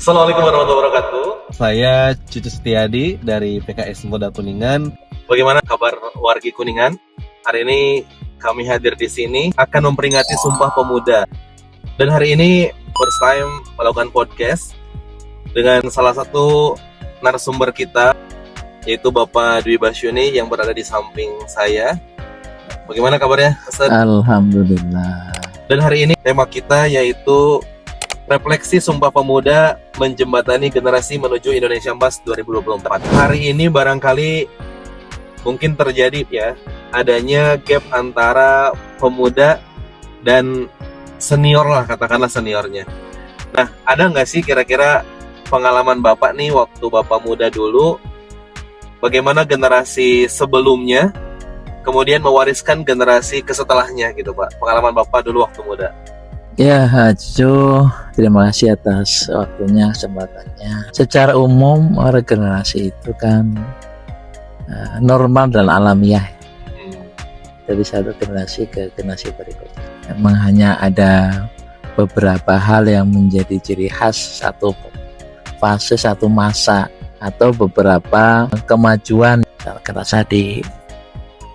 Assalamualaikum warahmatullahi wabarakatuh. Saya Cucu Setiadi dari PKS Muda Kuningan. Bagaimana kabar wargi Kuningan? Hari ini kami hadir di sini akan memperingati Sumpah Pemuda. Dan hari ini first time melakukan podcast dengan salah satu narasumber kita, yaitu Bapak Dwi Basyuni yang berada di samping saya. Bagaimana kabarnya, Ustaz? Alhamdulillah. Dan hari ini tema kita yaitu Refleksi Sumpah Pemuda Menjembatani Generasi Menuju Indonesia Emas 2024. Hari ini barangkali mungkin terjadi ya adanya gap antara pemuda dan senior lah, katakanlah seniornya. Nah, ada nggak sih kira-kira pengalaman Bapak nih waktu Bapak muda dulu, bagaimana generasi sebelumnya kemudian mewariskan generasi kesetelahnya gitu Pak, pengalaman Bapak dulu waktu muda? Ya, Hajo, terima kasih atas waktunya, kesempatannya. Secara umum, regenerasi itu kan normal dan alamiah. Dari satu generasi ke generasi berikutnya. Memang hanya ada beberapa hal yang menjadi ciri khas satu fase, satu masa, atau beberapa kemajuan kerasa di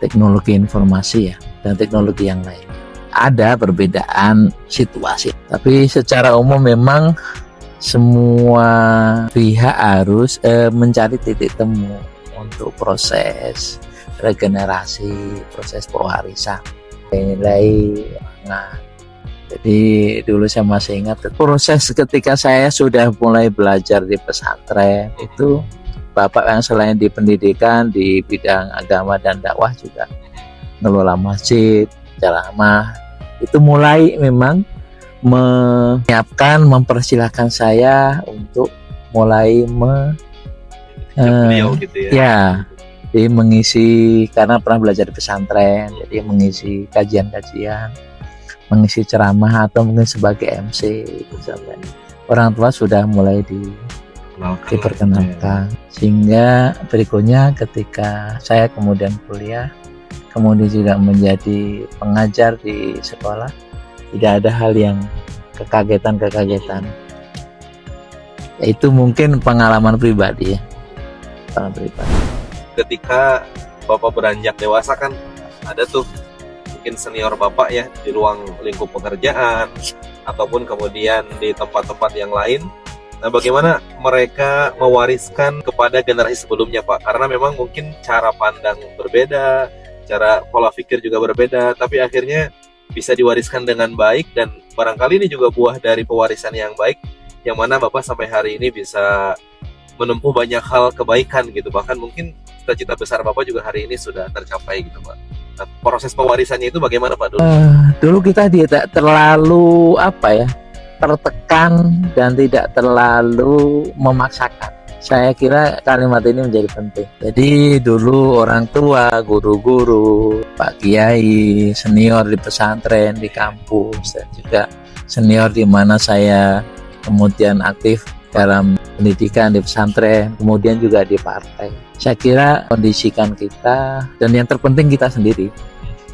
teknologi informasi ya, dan teknologi yang lain. Ada perbedaan situasi, tapi secara umum memang semua pihak harus mencari titik temu untuk proses regenerasi, proses pewarisan nilai. Nah, jadi dulu saya masih ingat proses ketika saya sudah mulai belajar di pesantren itu, Bapak yang selain di pendidikan di bidang agama dan dakwah juga ngelola masjid, ceramah, itu mulai memang menyiapkan, mempersilahkan saya untuk mulai Beliau gitu ya. jadi mengisi, karena pernah belajar di pesantren, jadi mengisi kajian-kajian, mengisi ceramah atau mungkin sebagai MC itu sampai orang tua sudah mulai diperkenalkan. Sehingga berikutnya ketika saya kemudian kuliah, kemudian juga menjadi pengajar di sekolah, tidak ada hal yang kekagetan. Itu mungkin pengalaman pribadi ya. Ketika Bapak beranjak dewasa kan ada tuh mungkin senior Bapak ya di ruang lingkup pekerjaan ataupun kemudian di tempat-tempat yang lain. Nah, bagaimana mereka mewariskan kepada generasi sebelumnya Pak? Karena memang mungkin cara pandang berbeda, cara pola pikir juga berbeda, tapi akhirnya bisa diwariskan dengan baik, dan barangkali ini juga buah dari pewarisan yang baik, yang mana Bapak sampai hari ini bisa menempuh banyak hal kebaikan gitu. Bahkan mungkin cita-cita besar Bapak juga hari ini sudah tercapai gitu Pak. Nah, proses pewarisannya itu bagaimana Pak dulu? Dulu kita tidak terlalu tertekan dan tidak terlalu memaksakan. Saya kira kalimat ini menjadi penting. Jadi dulu orang tua, guru-guru, Pak Kiai, senior di pesantren, di kampus, dan juga senior di mana saya kemudian aktif dalam pendidikan di pesantren, kemudian juga di partai. Saya kira kondisikan kita, dan yang terpenting kita sendiri,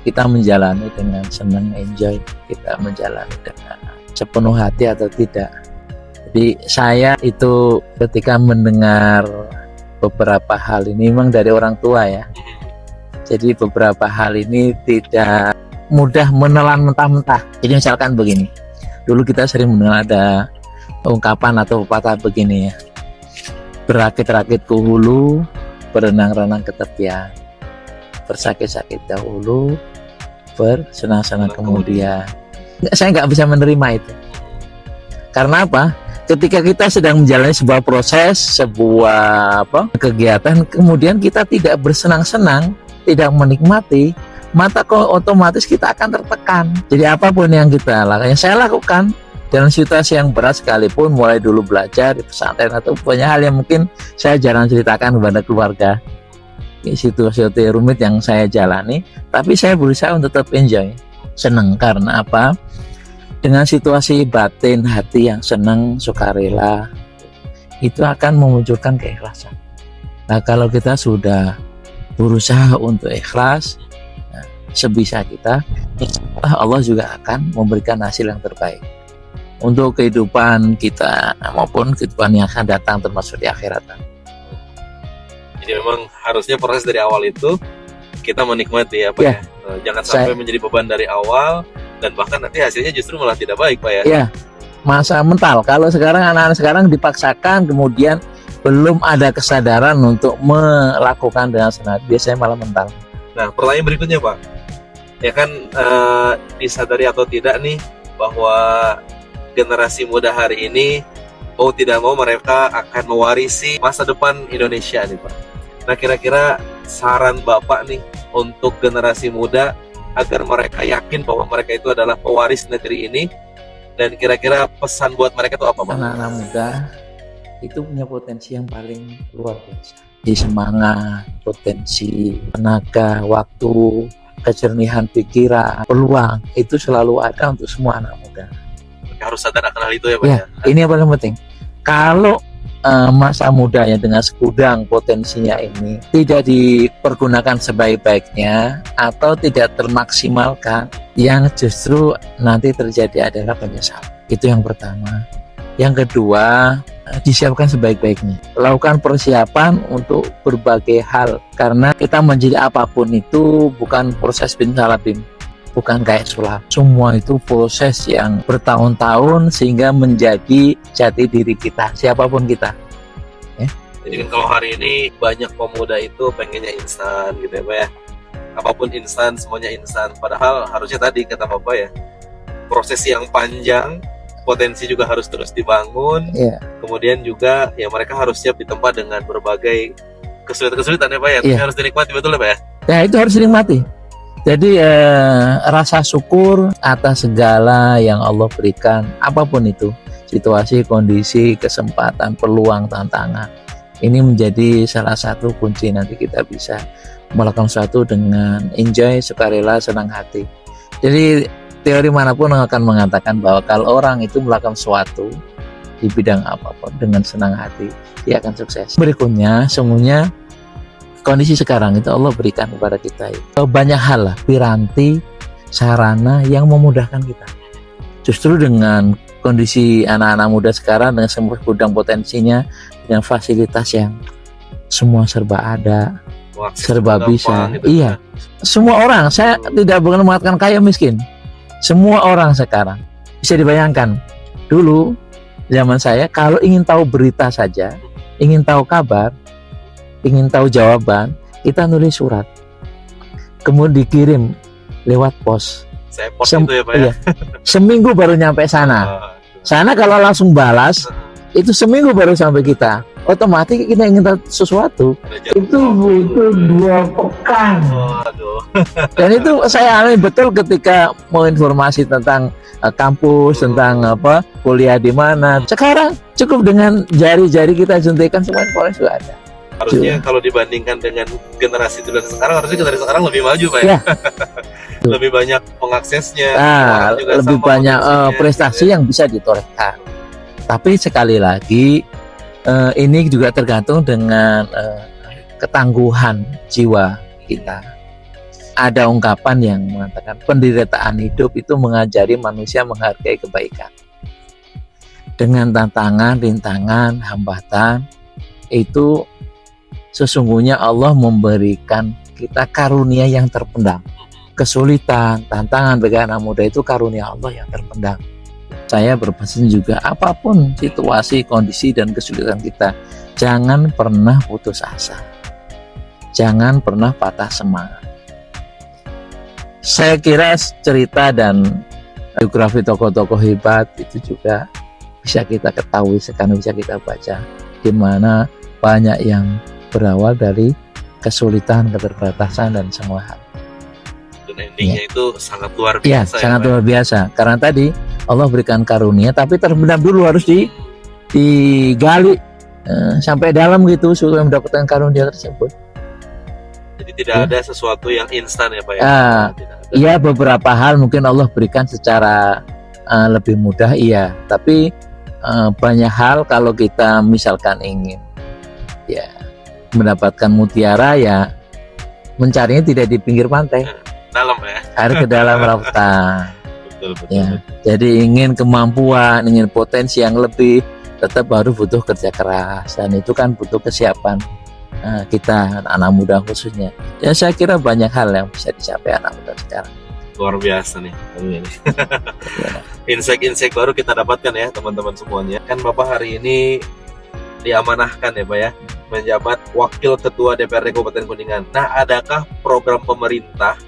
kita menjalani dengan senang, enjoy, kita menjalani dengan sepenuh hati atau tidak. Jadi saya itu ketika mendengar beberapa hal ini memang dari orang tua ya. Jadi beberapa hal ini tidak mudah menelan mentah-mentah. Jadi misalkan begini, dulu kita sering mendengar ada ungkapan atau pepatah begini ya, berakit-rakit ke hulu, berenang-renang ke tepian, bersakit-sakit dahulu, bersenang-senang kemudian. Saya nggak bisa menerima itu. Karena apa? Ketika kita sedang menjalani sebuah proses, sebuah kegiatan, kemudian kita tidak bersenang-senang, tidak menikmati, maka otomatis kita akan tertekan. Jadi apapun yang kita lakukan, yang saya lakukan dalam situasi yang berat sekalipun, mulai dulu belajar di pesantren atau banyak hal yang mungkin saya jarang ceritakan kepada keluarga, situasi rumit yang saya jalani, tapi saya berusaha untuk tetap enjoy, senang. Karena apa? Dengan situasi batin hati yang senang, sukarela, itu akan memunculkan keikhlasan. Nah, kalau kita sudah berusaha untuk ikhlas, sebisa kita, Allah juga akan memberikan hasil yang terbaik. untuk kehidupan kita maupun kehidupan yang akan datang termasuk di akhirat. Jadi memang harusnya proses dari awal itu kita menikmati ya Pak Ya. ya. Jangan sampai menjadi beban dari awal dan bahkan nanti hasilnya justru malah tidak baik Pak ya. Ya, masa mental. Kalau sekarang anak-anak sekarang dipaksakan kemudian belum ada kesadaran untuk melakukan dengan sengaja, biasanya malah mental. Nah, pertanyaan berikutnya Pak, ya kan disadari atau tidak nih bahwa generasi muda hari ini mau tidak mau mereka akan mewarisi masa depan Indonesia nih Pak. Nah, kira-kira saran Bapak nih untuk generasi muda agar mereka yakin bahwa mereka itu adalah pewaris negeri ini, dan kira-kira pesan buat mereka itu apa Pak? Anak-anak muda itu punya potensi yang paling luar biasa. Di semangat, potensi, tenaga, waktu, kejernihan pikiran, peluang itu selalu ada untuk semua anak muda. Harus sadar akan hal itu ya Pak Ya, ya. ini yang paling penting. Kalau masa mudanya dengan segudang potensinya ini tidak dipergunakan sebaik-baiknya atau tidak termaksimalkan, yang justru nanti terjadi adalah penyesalan. Itu yang pertama. Yang kedua, disiapkan sebaik-baiknya. Lakukan persiapan untuk berbagai hal, karena kita menjadi apapun itu bukan proses bin salabim, bukan kayak sulap. Semua itu proses yang bertahun-tahun sehingga menjadi jati diri kita, siapapun kita. Jadi kan kalau hari ini banyak pemuda itu pengennya instan gitu ya Pak ya. Apapun instan, semuanya instan. Padahal harusnya tadi kata Bapak ya, proses yang panjang, potensi juga harus terus dibangun. Ya. Kemudian juga ya mereka harus siap ditempa dengan berbagai kesulitan-kesulitan ya Pak ya. Tapi Iya. harus dinikmati betul ya Pak ya. Ya, itu harus dinikmati. Jadi rasa syukur atas segala yang Allah berikan, apapun itu, situasi, kondisi, kesempatan, peluang, tantangan. Ini menjadi salah satu kunci nanti kita bisa melakukan sesuatu dengan enjoy, sukarela, senang hati. Jadi teori manapun akan mengatakan bahwa kalau orang itu melakukan sesuatu di bidang apapun dengan senang hati, dia akan sukses. Berikutnya, sungguhnya kondisi sekarang itu Allah berikan kepada kita banyak hal lah, piranti, sarana yang memudahkan kita. Justru dengan kondisi anak-anak muda sekarang dengan semua gudang potensinya, dengan fasilitas yang semua serba ada, Wah, serba gampang bisa. gitu. Iya, semua orang, saya tidak bukan mengatakan kaya miskin. Semua orang sekarang bisa dibayangkan. Dulu zaman saya kalau ingin tahu berita saja, ingin tahu kabar, ingin tahu jawaban, kita nulis surat, kemudian dikirim lewat pos. Saya pos itu ya Pak ya. Iya. Seminggu baru nyampe sana. Sana kalau langsung balas, itu seminggu baru sampai kita. Otomatis kita ingin tahu sesuatu, itu butuh 2 pekan. Waduh. Dan itu saya alami betul ketika mau informasi tentang kampus, tentang apa kuliah di mana. Sekarang cukup dengan jari-jari kita suntikan, semua informasi sudah ada. Harusnya kalau dibandingkan dengan generasi dulu dan sekarang, harusnya generasi sekarang lebih maju Pak ya. Ya. Lebih banyak pengaksesnya, Nah, orang juga lebih sama banyak potensinya, prestasi gitu ya. yang bisa ditorehkan. Tapi sekali lagi ini juga tergantung dengan ketangguhan jiwa kita. Ada ungkapan yang mengatakan penderitaan hidup itu mengajari manusia menghargai kebaikan. Dengan tantangan, rintangan, hambatan, itu sesungguhnya Allah memberikan kita karunia yang terpendam. Kesulitan, tantangan bagi anak muda itu karunia Allah yang terpendam. Saya berpesan juga, apapun situasi, kondisi, dan kesulitan kita, jangan pernah putus asa. Jangan pernah patah semangat. Saya kira cerita dan biografi tokoh-tokoh hebat itu juga bisa kita ketahui, sekarang bisa kita baca, di mana banyak yang berawal dari kesulitan, keterbatasan, dan semua hal. Dan endingnya itu sangat luar Iya, biasa. sangat Pak. luar biasa. Karena tadi Allah berikan karunia, tapi terpendam dulu, harus digali sampai dalam gitu supaya mendapatkan karunia tersebut. Jadi tidak ada sesuatu yang instan ya Pak ya. Ah, Tidak ada. Iya, beberapa hal mungkin Allah berikan secara lebih mudah, iya. Tapi banyak hal kalau kita misalkan ingin ya mendapatkan mutiara, ya mencarinya tidak di pinggir pantai, Dalam ya. harus ke dalam lautan. Betul, betul, Ya, betul. jadi ingin kemampuan, ingin potensi yang lebih, tetap baru butuh kerja keras, dan itu kan butuh kesiapan kita anak muda khususnya. Ya saya kira banyak hal yang bisa dicapai anak muda sekarang. Luar biasa nih. Insight-insight baru kita dapatkan ya teman-teman semuanya. Kan Bapak hari ini diamanahkan ya Pak ya, menjabat Wakil Ketua DPRD Kabupaten Kuningan. Nah, adakah program pemerintah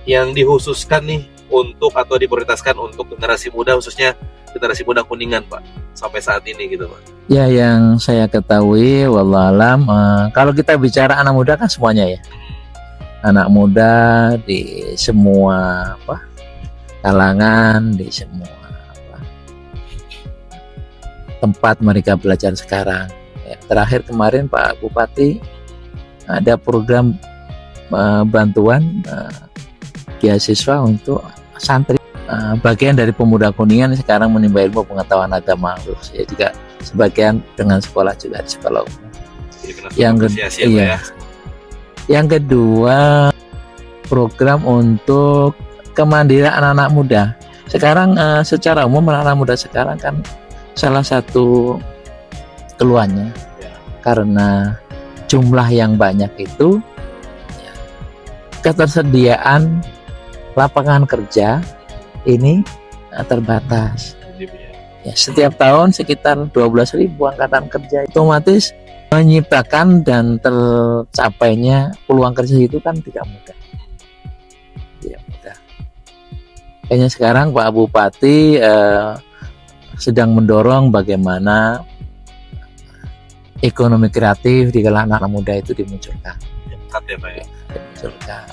yang dikhususkan nih untuk atau diprioritaskan untuk generasi muda, khususnya generasi muda Kuningan Pak, sampai saat ini gitu Pak? Ya, yang saya ketahui, wallahualam, kalau kita bicara anak muda kan semuanya ya. Anak muda di semua kalangan, di semua tempat mereka belajar sekarang. Ya, terakhir kemarin Pak Bupati ada program bantuan beasiswa untuk santri. Bagian dari pemuda Kuningan sekarang menimba ilmu pengetahuan agama, ya juga sebagian dengan sekolah juga di sekolah umum. Yang kedua, program untuk kemandirian anak-anak muda. Sekarang secara umum anak-anak muda sekarang kan salah satu keluhannya karena jumlah yang banyak itu, ketersediaan lapangan kerja ini terbatas. Ya, setiap tahun sekitar 12.000 angkatan kerja, otomatis menyiptakan dan tercapainya peluang kerja itu kan tidak mudah. Tidak mudah. Kayaknya sekarang Pak Bupati sedang mendorong bagaimana ekonomi kreatif di kalangan anak muda itu dimunculkan. Dimunculkan.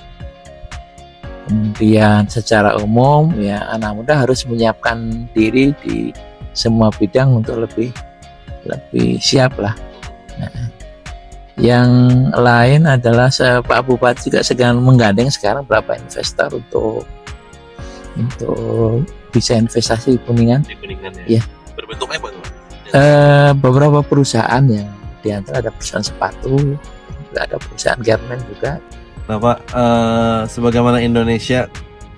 Kemudian secara umum ya anak muda harus menyiapkan diri di semua bidang untuk lebih siap lah. Nah, yang lain adalah Pak Bupati juga sedang menggandeng sekarang berapa investor untuk bisa investasi di Kuningan. Di Kuningan ya. Berbentuk apa tuh? Beberapa perusahaan yang diantara ada perusahaan sepatu, ada perusahaan garment juga. Nah Pak, sebagaimana Indonesia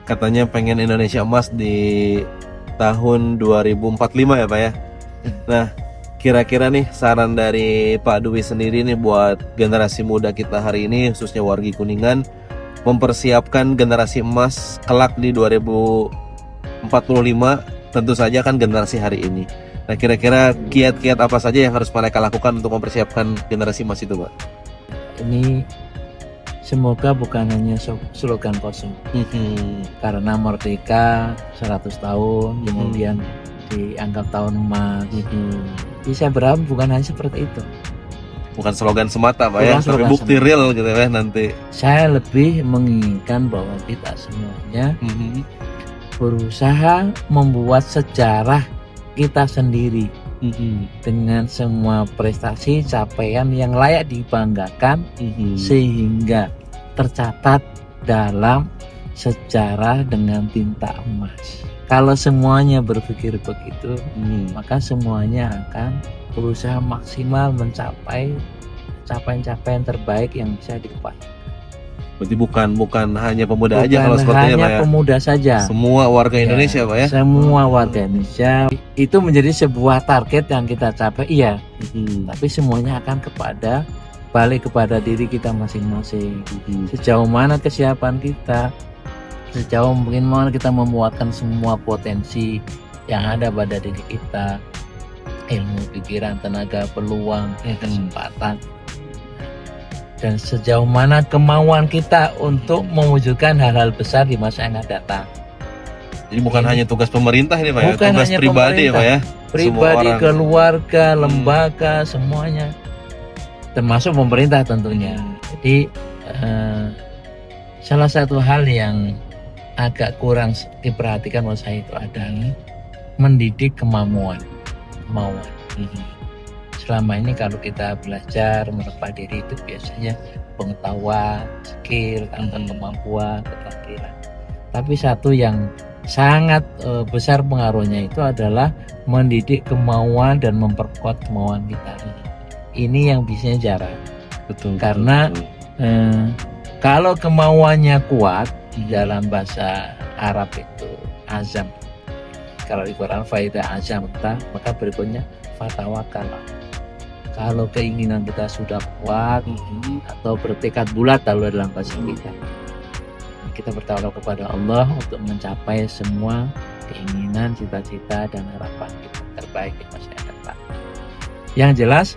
katanya pengen Indonesia emas di tahun 2045 ya Pak ya. Nah, kira-kira nih saran dari Pak Dwi sendiri nih buat generasi muda kita hari ini, khususnya wargi Kuningan, mempersiapkan generasi emas kelak di 2045, tentu saja kan generasi hari ini. Nah, kira-kira kiat-kiat apa saja yang harus mereka lakukan untuk mempersiapkan generasi emas itu Pak? Ini semoga bukan hanya slogan kosong. Karena merdeka 100 tahun, kemudian dianggap tahun emas. Jadi saya berharap bukan hanya seperti itu. Bukan slogan semata Pak ya, tapi bukti real gitu ya nanti. Saya lebih menginginkan bahwa kita semuanya berusaha membuat sejarah kita sendiri dengan semua prestasi, capaian yang layak dibanggakan sehingga tercatat dalam sejarah dengan tinta emas. Kalau semuanya berpikir begitu, maka semuanya akan berusaha maksimal mencapai capaian-capaian terbaik yang bisa diupayakan. Berarti bukan hanya pemuda aja kalau sepertinya Pak ya. Hanya pemuda saja. Semua warga Indonesia Pak ya. Semua warga Indonesia itu menjadi sebuah target yang kita capai, iya. Tapi semuanya akan balik kepada diri kita masing-masing. Sejauh mana kesiapan kita, sejauh mungkin mana kita memuatkan semua potensi yang ada pada diri kita, ilmu, pikiran, tenaga, peluang, kesempatan, dan sejauh mana kemauan kita untuk mewujudkan hal-hal besar di masa yang akan datang. Jadi bukan hanya tugas pemerintah ini Pak ya, Bukan tugas hanya pribadi ya Pak ya. Pribadi, keluarga, lembaga, semuanya, termasuk pemerintah tentunya. Jadi salah satu hal yang agak kurang diperhatikan menurut saya itu adalah mendidik kemauan. Selama ini kalau kita belajar menerpa diri itu biasanya pengetahuan, skill, kemampuan, keterampilan. Tapi satu yang sangat besar pengaruhnya itu adalah mendidik kemauan dan memperkuat kemauan kita. Ini yang bisanya jarak. Betul. Karena kalau kemauannya kuat, di dalam bahasa Arab itu azam. Kalau di Quran faida azamta, maka berikutnya fatawakal. Kalau keinginan kita sudah kuat atau bertekad bulat kalau dalam bahasa kita bertawakal kepada Allah untuk mencapai semua keinginan, cita-cita dan harapan kita terbaik di masa yang depan. Yang jelas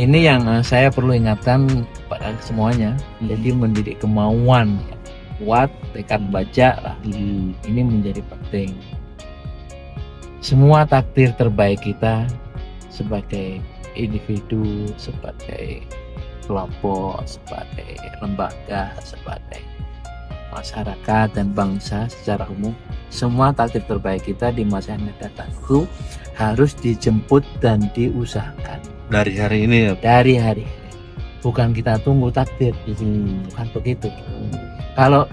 ini yang saya perlu ingatkan pada semuanya. Jadi mendidik kemauan kuat, tekad baja lah. Ini menjadi penting. Semua takdir terbaik kita sebagai individu, sebagai kelompok, sebagai lembaga, sebagai masyarakat dan bangsa secara umum, semua takdir terbaik kita di masa yang datang itu harus dijemput dan diusahakan Dari hari ini ya. dari hari ini. Bukan kita tunggu takdir, bukan begitu. Kalau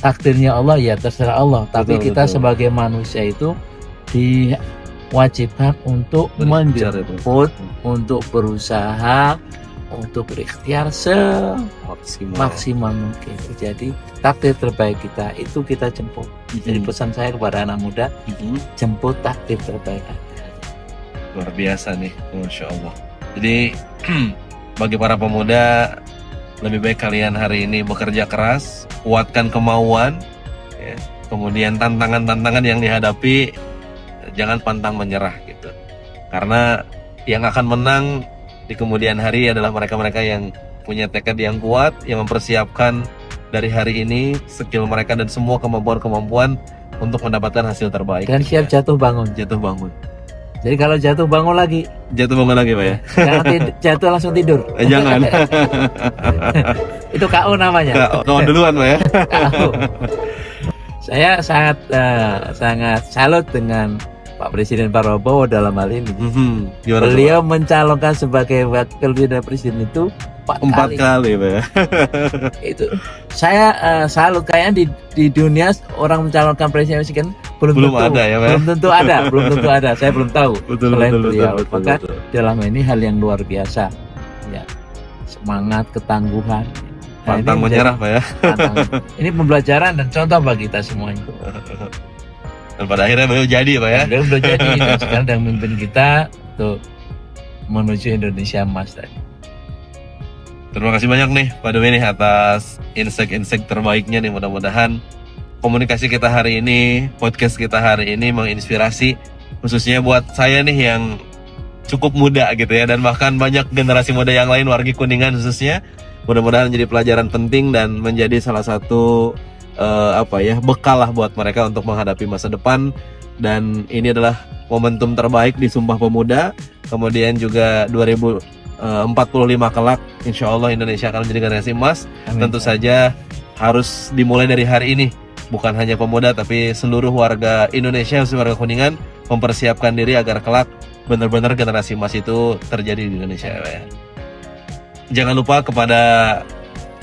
takdirnya Allah ya terserah Allah, tapi Betul, kita betul. sebagai manusia itu diwajibkan untuk Berikhtiar itu. menjemput, untuk berusaha, untuk berikhtiar semaksimal mungkin. Jadi takdir terbaik kita itu kita jemput. Jadi pesan saya kepada anak muda, jemput takdir terbaik Anda. Luar biasa nih, Masya Allah. Jadi bagi para pemuda, lebih baik kalian hari ini bekerja keras, kuatkan kemauan, ya. Kemudian tantangan-tantangan yang dihadapi, jangan pantang menyerah gitu. Karena yang akan menang di kemudian hari adalah mereka-mereka yang punya tekad yang kuat, yang mempersiapkan dari hari ini skill mereka dan semua kemampuan-kemampuan untuk mendapatkan hasil terbaik. Dan siap jatuh bangun. Jatuh bangun. Jadi kalau jatuh bangun lagi, Jatuh bangun lagi Pak ya? jangan jatuh langsung tidur. Jangan. Itu KO namanya. Kau duluan Pak ya? KO. Saya sangat salut dengan Pak Presiden Prabowo dalam hal ini. Gimana Beliau mencalonkan sebagai wakil presiden itu 4 4 kali Pak ya? Itu saya salut, kayaknya di dunia orang mencalonkan presiden belum Belum tentu, ada ya, Pak? belum tentu ada, saya belum tahu selain beliau. Maka betul. dalam ini hal yang luar biasa, ya, semangat, ketangguhan. Nah, Pantang ini menyerah Pak ya? tantangan. Ini pembelajaran dan contoh bagi kita semuanya. Dan pada akhirnya beliau jadi Pak ya? Beliau sudah jadi dan sekarang sedang memimpin kita untuk menuju Indonesia Emas tadi. Terima kasih banyak nih Pak Dwi nih atas insight-insight terbaiknya nih. Mudah-mudahan komunikasi kita hari ini, podcast kita hari ini menginspirasi khususnya buat saya nih yang cukup muda gitu ya, dan bahkan banyak generasi muda yang lain wargi Kuningan khususnya. Mudah-mudahan menjadi pelajaran penting dan menjadi salah satu bekal lah buat mereka untuk menghadapi masa depan. Dan ini adalah momentum terbaik di Sumpah Pemuda. Kemudian juga 2045 kelak, insya Allah Indonesia akan menjadi generasi emas. Amin. Tentu saja harus dimulai dari hari ini. Bukan hanya pemuda, tapi seluruh warga Indonesia, khususnya warga Kuningan, mempersiapkan diri agar kelak benar-benar generasi emas itu terjadi di Indonesia. Ya. Jangan lupa kepada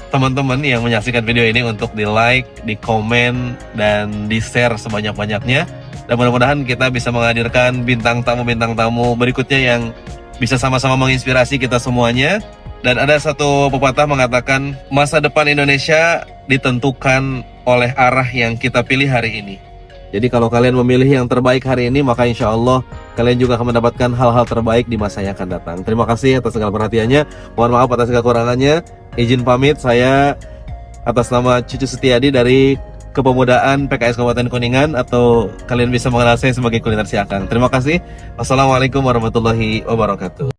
teman-teman yang menyaksikan video ini untuk di like, di komen, dan di share sebanyak-banyaknya. Dan mudah-mudahan kita bisa menghadirkan bintang tamu berikutnya yang bisa sama-sama menginspirasi kita semuanya. Dan ada satu pepatah mengatakan masa depan Indonesia ditentukan oleh arah yang kita pilih hari ini. Jadi kalau kalian memilih yang terbaik hari ini, maka insya Allah kalian juga akan mendapatkan hal-hal terbaik di masa yang akan datang. Terima kasih atas segala perhatiannya. Mohon maaf atas segala kekurangannya. Izin pamit, saya atas nama Cucu Setiadi dari Kepemudaan PKS Kabupaten Kuningan, atau kalian bisa mengenal saya sebagai Kuliner Si Akang. Terima kasih. Wassalamualaikum warahmatullahi wabarakatuh.